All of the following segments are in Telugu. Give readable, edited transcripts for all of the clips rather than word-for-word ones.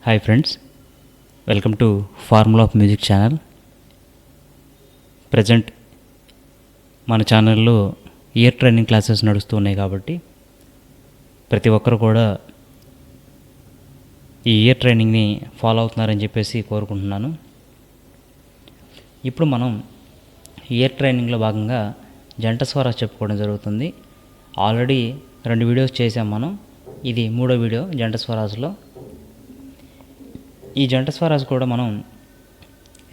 Hi friends, welcome to formula of music channel. Present మన ఛానల్లో ఇయర్ ట్రైనింగ్ క్లాసెస్ నడుస్తూ ఉన్నాయి కాబట్టి ప్రతి ఒక్కరు కూడా ఈ ఇయర్ ట్రైనింగ్ని ఫాలో అవుతున్నారని చెప్పేసి కోరుకుంటున్నాను. ఇప్పుడు మనం ఇయర్ ట్రైనింగ్లో భాగంగా జంట స్వరాలు చెప్పుకోవడం జరుగుతుంది. ఆల్రెడీ 2 వీడియోస్ చేసాం మనం. ఇది 3వ వీడియో జంట స్వరాజులో. ఈ జంట స్వరాజు కూడా మనం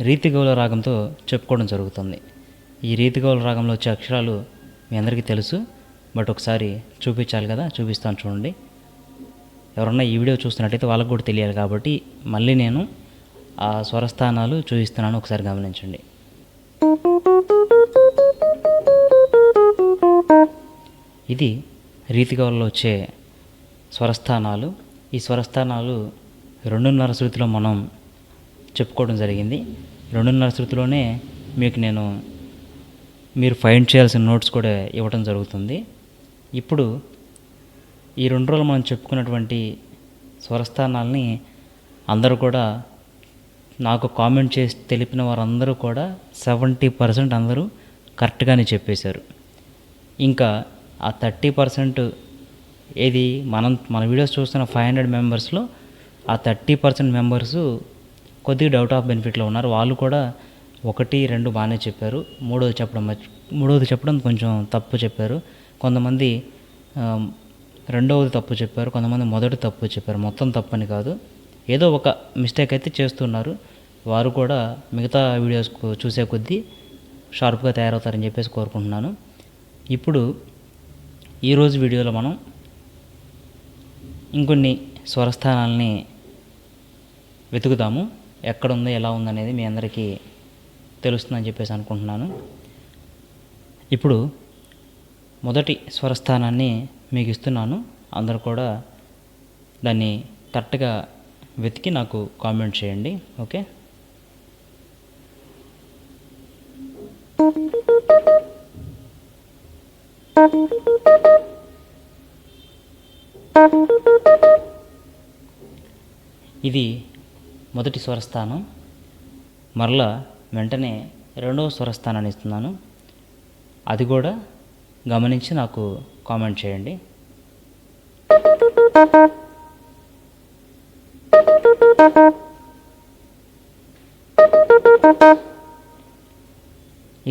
రీతిగౌల రాగంతో చెప్పుకోవడం జరుగుతుంది. ఈ రీతిగౌల రాగంలో వచ్చే అక్షరాలు మీ అందరికీ తెలుసు, బట్ ఒకసారి చూపించాలి కదా, చూపిస్తాను చూడండి. ఎవరన్నా ఈ వీడియో చూస్తున్నట్టయితే వాళ్ళకు కూడా తెలియాలి కాబట్టి మళ్ళీ నేను ఆ స్వరస్థానాలు చూపిస్తున్నాను, ఒకసారి గమనించండి. ఇది రీతిగౌలలో వచ్చే స్వరస్థానాలు. ఈ స్వరస్థానాలు 2:30 శృతిలో మనం చెప్పుకోవడం జరిగింది. 2:30 శృతిలోనే మీకు నేను మీరు ఫైండ్ చేయాల్సిన నోట్స్ కూడా ఇవ్వడం జరుగుతుంది. ఇప్పుడు ఈ 2 రోజులు మనం చెప్పుకున్నటువంటి స్వరస్థానాలని అందరూ కూడా నాకు కామెంట్ చేసి తెలిపిన వారందరూ కూడా 70% అందరూ కరెక్ట్గానే చెప్పేశారు. ఇంకా ఆ 30% ఏది మన వీడియోస్ చూస్తున్న 500 మెంబర్స్లో ఆ 30% మెంబర్సు కొద్దిగా డౌట్ ఆఫ్ బెనిఫిట్లో ఉన్నారు. వాళ్ళు కూడా 1-2 బాగానే చెప్పారు. మూడవది చెప్పడం కొంచెం తప్పు చెప్పారు. కొంతమంది రెండవది తప్పు చెప్పారు, కొంతమంది మొదటి తప్పు చెప్పారు. మొత్తం తప్పు అని కాదు, ఏదో ఒక మిస్టేక్ అయితే చేస్తున్నారు. వారు కూడా మిగతా వీడియోస్ చూసే కొద్దీ షార్ప్గా తయారవుతారని చెప్పేసి కోరుకుంటున్నాను. ఇప్పుడు ఈరోజు వీడియోలో మనం ఇంకొన్ని స్వరస్థానాలని వెతుకుతాము. ఎక్కడుందో ఎలా ఉందనేది మీ అందరికీ తెలుస్తుందని చెప్పేసి అనుకుంటున్నాను. ఇప్పుడు మొదటి స్వరస్థానాన్ని మీకు ఇస్తున్నాను. అందరూ కూడా దాన్ని కరెక్ట్గా వెతికి నాకు కామెంట్ చేయండి, ఓకే? ఇది మొదటి స్వరస్థానం. మరలా వెంటనే 2వ స్వరస్థానాన్ని ఇస్తున్నాను. అది కూడా గమనించి నాకు కామెంట్ చేయండి.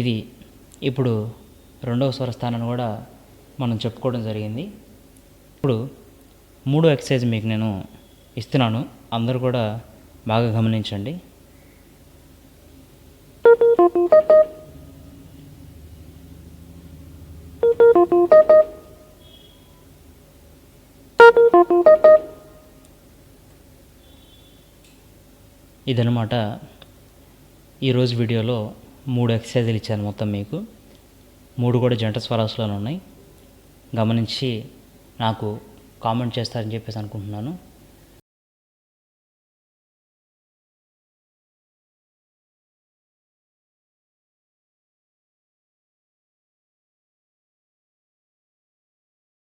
ఇది ఇప్పుడు 2వ స్వరస్థానాన్ని కూడా మనం చెప్పుకోవడం జరిగింది. ఇప్పుడు 3వ ఎక్సర్సైజ్ మీకు నేను ఇస్తున్నాను. అందరూ కూడా బాగా గమనించండి. ఇదనమాట ఈరోజు వీడియోలో 3 ఎక్సర్సైజులు ఇచ్చాను మొత్తం మీకు. 3 కూడా జంట స్వరాసులోనే ఉన్నాయి. గమనించి నాకు కామెంట్ చేస్తారని చెప్పేసి అనుకుంటున్నాను.